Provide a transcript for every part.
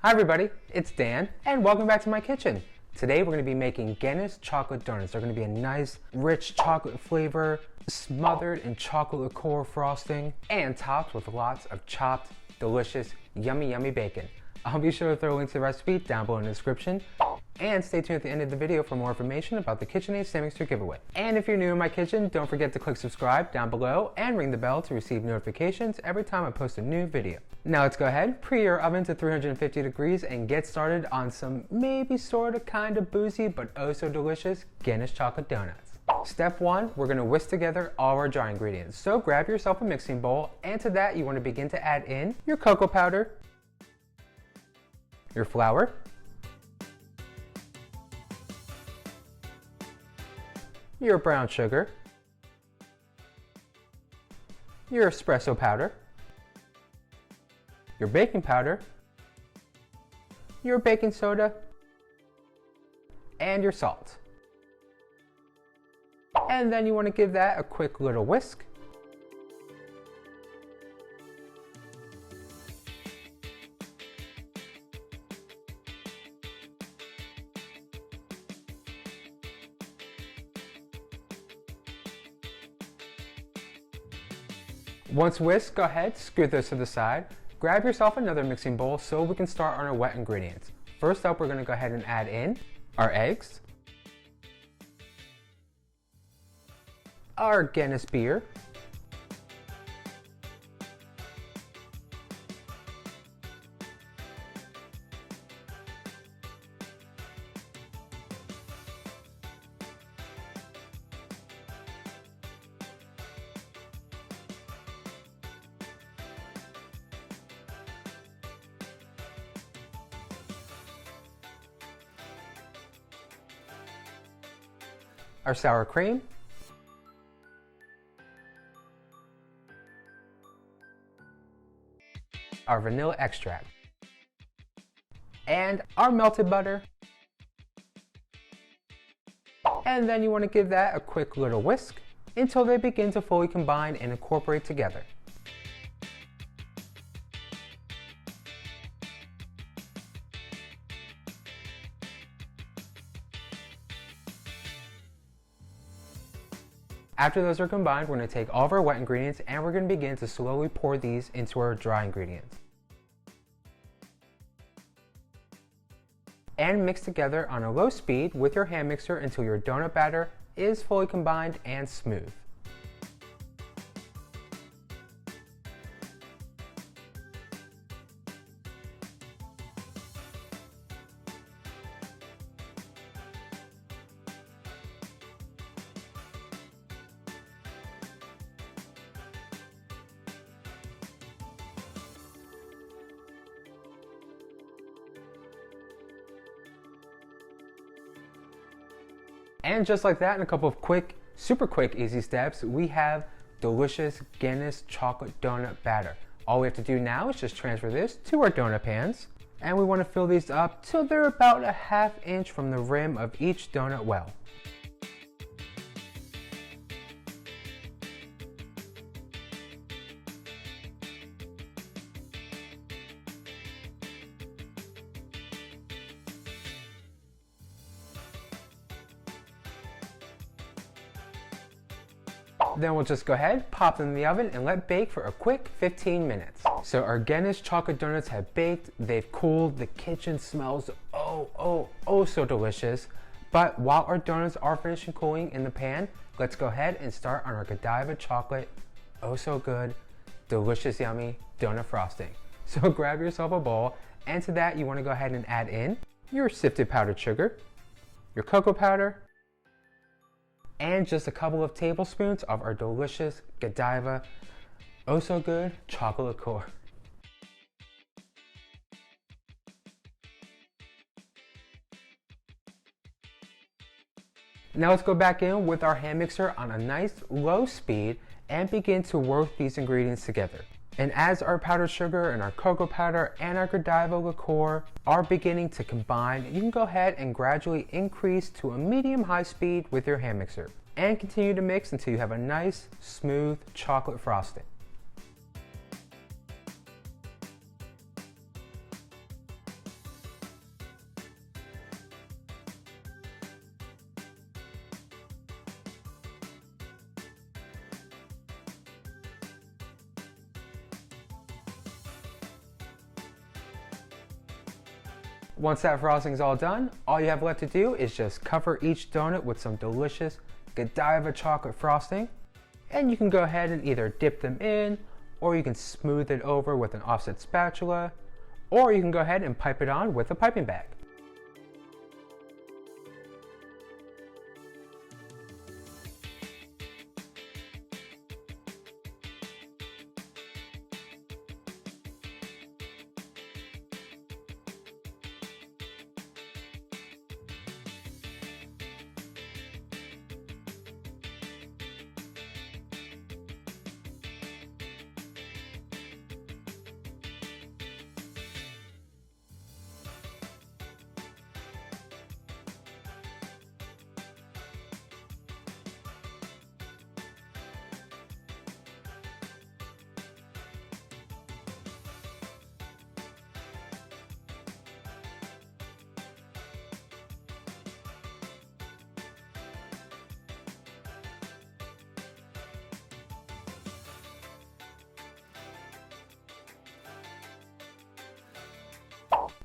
Hi everybody, it's Dan, and welcome back to my kitchen. Today we're going to be making Guinness chocolate donuts. They're going to be a nice, rich chocolate flavor, smothered in chocolate liqueur frosting, and topped with lots of chopped, delicious, yummy bacon. I'll be sure to throw a link to the recipe down below in the description. And stay tuned at the end of the video for more information about the KitchenAid stand mixer giveaway. And if you're new in my kitchen, don't forget to click subscribe down below and ring the bell to receive notifications every time I post a new video. Now let's go ahead, preheat your oven to 350 degrees and get started on some maybe sorta kinda boozy but oh so delicious Guinness chocolate donuts. Step 1, we're going to whisk together all our dry ingredients. So grab yourself a mixing bowl, and to that you want to begin to add in your cocoa powder, your flour, your brown sugar, your espresso powder, your baking powder, your baking soda, and your salt. And then you want to give that a quick little whisk. Once whisked, go ahead, scoot those to the side. Grab yourself another mixing bowl so we can start on our wet ingredients. First up, we're going to go ahead and add in our eggs, our Guinness beer, our sour cream, our vanilla extract, and our melted butter. And then you want to give that a quick little whisk until they begin to fully combine and incorporate together. After those are combined, we're going to take all of our wet ingredients and we're going to begin to slowly pour these into our dry ingredients. And mix together on a low speed with your hand mixer until your donut batter is fully combined and smooth. And just like that, in a couple of super quick, easy steps, we have delicious Guinness chocolate donut batter. All we have to do now is just transfer this to our donut pans. And we want to fill these up till they're about a ½ inch from the rim of each donut well. Then we'll just go ahead, pop them in the oven, and let bake for a quick 15 minutes. So our Guinness chocolate donuts have baked, they've cooled, the kitchen smells oh so delicious. But while our donuts are finishing cooling in the pan, let's go ahead and start on our Godiva chocolate, oh so good, delicious yummy donut frosting. So grab yourself a bowl, and to that you want to go ahead and add in your sifted powdered sugar, your cocoa powder, and just a couple of tablespoons of our delicious Godiva, oh so good chocolate liqueur. Now let's go back in with our hand mixer on a nice low speed and begin to work these ingredients together. And as our powdered sugar and our cocoa powder and our Godiva liqueur are beginning to combine, you can go ahead and gradually increase to a medium-high speed with your hand mixer and continue to mix until you have a nice, smooth chocolate frosting. Once that frosting is all done, all you have left to do is just cover each donut with some delicious Godiva chocolate frosting. And you can go ahead and either dip them in, or you can smooth it over with an offset spatula, or you can go ahead and pipe it on with a piping bag.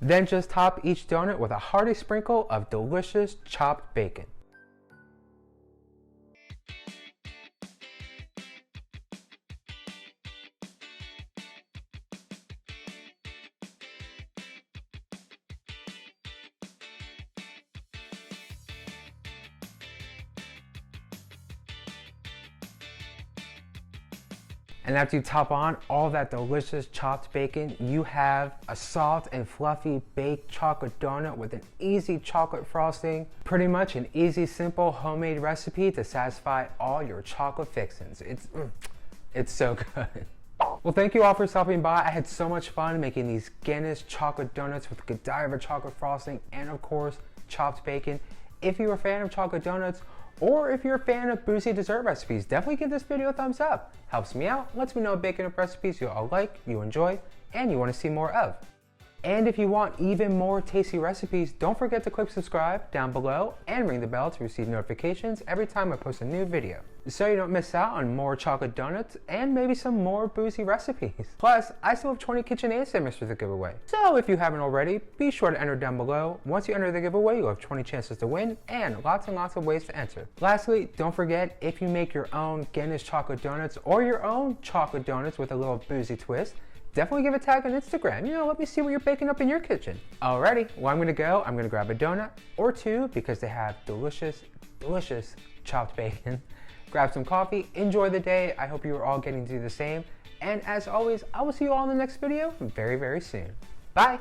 Then just top each donut with a hearty sprinkle of delicious chopped bacon. And after you top on all that delicious chopped bacon, you have a soft and fluffy baked chocolate donut with an easy chocolate frosting. Pretty much an easy, simple homemade recipe to satisfy all your chocolate fixins. It's so good. Well, thank you all for stopping by. I had so much fun making these Guinness chocolate donuts with Godiva chocolate frosting and of course chopped bacon. If you're a fan of chocolate donuts, or if you're a fan of boozy dessert recipes, definitely give this video a thumbs up. Helps me out, lets me know baking up recipes you all like, you enjoy, and you want to see more of. And if you want even more tasty recipes, don't forget to click subscribe down below and ring the bell to receive notifications every time I post a new video, so you don't miss out on more chocolate donuts and maybe some more boozy recipes. Plus, I still have 20 KitchenAid stickers for the giveaway. So if you haven't already, be sure to enter down below. Once you enter the giveaway, you'll have 20 chances to win and lots of ways to enter. Lastly, don't forget, if you make your own Guinness chocolate donuts or your own chocolate donuts with a little boozy twist, definitely give a tag on Instagram. Let me see what you're baking up in your kitchen. Alrighty, well, I'm gonna grab a donut or two because they have delicious chopped bacon. Grab some coffee, enjoy the day. I hope you are all getting to do the same. And as always, I will see you all in the next video very soon. Bye.